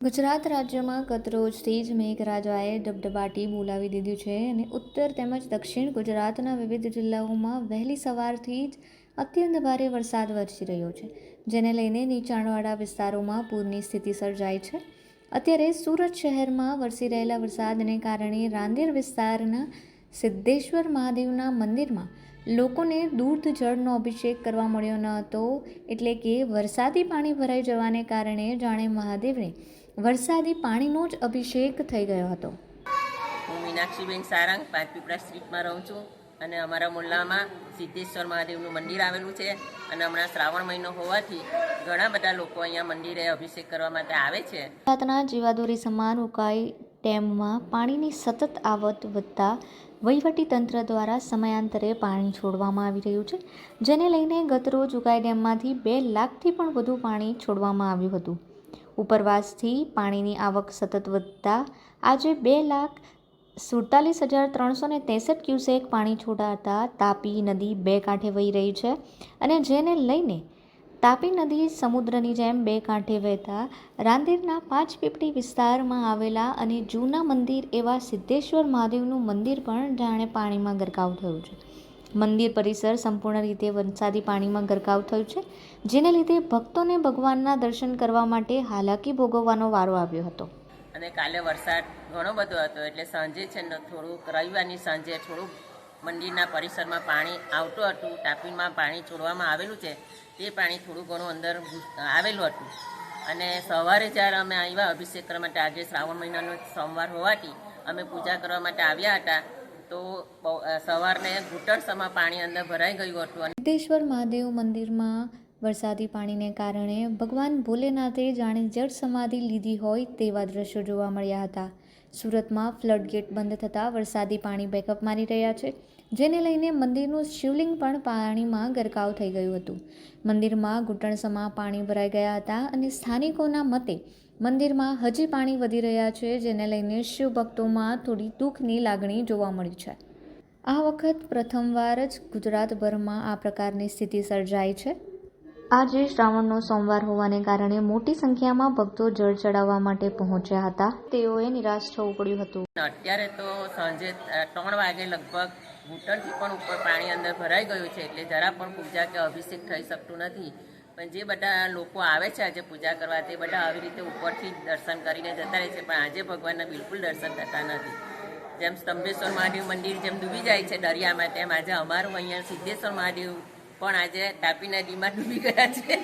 ગુજરાત રાજ્યમાં ગતરોજથી જ મેઘરાજાએ ધબધબાટી બોલાવી દીધું છે અને ઉત્તર તેમજ દક્ષિણ ગુજરાતના વિવિધ જિલ્લાઓમાં વહેલી સવારથી જ અત્યંત ભારે વરસાદ વરસી રહ્યો છે, જેને લઈને નીચાણવાળા વિસ્તારોમાં પૂરની સ્થિતિ સર્જાઈ છે. અત્યારે સુરત શહેરમાં વરસી રહેલા વરસાદને કારણે રાંદેર વિસ્તારના સિદ્ધેશ્વર મહાદેવના મંદિરમાં લોકોને દૂધ જળનો અભિષેક કરવા મળ્યો ન હતો. એટલે કે વરસાદી પાણી ભરાઈ જવાને કારણે જાણે મહાદેવને વરસાદી પાણીનો જ અભિષેક થઈ ગયો હતો. હું મીનાક્ષીબેન સારંગ પાંચપીપળા સ્ટ્રીટમાં રહું છું અને અમારા મુલ્લામાં સિદ્ધેશ્વર મહાદેવનું મંદિર આવેલું છે અને હમણાં શ્રાવણ મહિનો હોવાથી ઘણા બધા લોકો અહીંયા મંદિરે અભિષેક કરવા માટે આવે છે. ગુજરાતના જીવાદોરી સમાન ઉકાઈ ડેમમાં પાણીની સતત આવક વધતા વહીવટીતંત્ર દ્વારા સમયાંતરે પાણી છોડવામાં આવી રહ્યું છે, જેને લઈને ગતરોજ ઉકાઈ ડેમમાંથી 2 લાખથી પણ વધુ પાણી છોડવામાં આવ્યું હતું. ઉપરવાસથી પાણીની આવક સતત વધતા આજે 2,47,363 ક્યુસેક પાણી છોડાતા તાપી નદી 2 કાંઠે વહી રહી છે અને જેને લઈને તાપી નદી સમુદ્રની જેમ 2 કાંઠે વહેતા રાંદેરના પાંચપીપળી વિસ્તારમાં આવેલા અને જૂના મંદિર એવા સિદ્ધેશ્વર મહાદેવનું મંદિર પણ જાણે પાણીમાં ગરકાવ થયું છે. મંદિર પરિસર સંપૂર્ણ રીતે વરસાદી પાણીમાં ગરકાવ થયું છે, જેને લીધે ભક્તોને ભગવાનના દર્શન કરવા માટે હાલાકી ભોગવવાનો વારો આવ્યો હતો. અને કાલે વરસાદ ઘણો બધો હતો એટલે સાંજે છે ને થોડુંક રવિવારની સાંજે થોડુંક મંદિરના પરિસરમાં પાણી આવતું હતું. ટાંકીમાં પાણી છોડવામાં આવેલું છે, તે પાણી થોડું ઘણું અંદર આવેલું હતું અને સવારે જ્યારે અમે આવ્યા અભિષેક કરવા માટે, આજે શ્રાવણ મહિનાનો સોમવાર હોવાથી અમે પૂજા કરવા માટે આવ્યા હતા તો સવારને ઘૂંટણસમાં પાણી અંદર ભરાઈ ગયું હતું. સિદ્ધેશ્વર મહાદેવ મંદિરમાં વરસાદી પાણીને કારણે ભગવાન ભોલેનાથે જાણે જળ સમાધિ લીધી હોય તેવા દ્રશ્યો જોવા મળ્યા હતા. સુરતમાં ફ્લડગેટ બંધ થતાં વરસાદી પાણી બેકઅપ મારી રહ્યા છે, જેને લઈને મંદિરનું શિવલિંગ પણ પાણીમાં ગરકાવ થઈ ગયું હતું. મંદિરમાં ઘૂંટણસમાં પાણી ભરાઈ ગયા હતા અને સ્થાનિકોના મતે મંદિરમાં હજી પાણી વધી રહ્યા છે, જેને લઈને શિવભક્તોમાં થોડી દુઃખની લાગણી જોવા મળી છે. આ વખત પ્રથમવાર જ ગુજરાતભરમાં આ પ્રકારની સ્થિતિ સર્જાઈ છે. આજે શ્રાવણનો સોમવાર હોવાને કારણે મોટી સંખ્યામાં ભક્તો જળ ચડાવવા માટે પહોંચ્યા હતા. તેઓએ નિરાશ થવું પડ્યું હતું. અત્યારે તો સાંજે 3 વાગે લગભગ ઘૂંટણથી પણ ઉપર પાણી અંદર ભરાઈ ગયું છે એટલે જરા પણ પૂજા કે અભિષેક થઈ શકતું નથી. પણ જે બધા લોકો આવે છે આજે પૂજા કરવા તે બધા આવી રીતે ઉપરથી દર્શન કરીને જતા રહે છે, પણ આજે ભગવાનના બિલકુલ દર્શન થતા નથી. જેમ સ્તંભેશ્વર મહાદેવ મંદિર જેમ ડૂબી જાય છે દરિયામાં, તેમ આજે અમારું અહીંયા સિદ્ધેશ્વર મહાદેવ પણ આજે તાપી નદીમાં ડૂબી ગયા છે.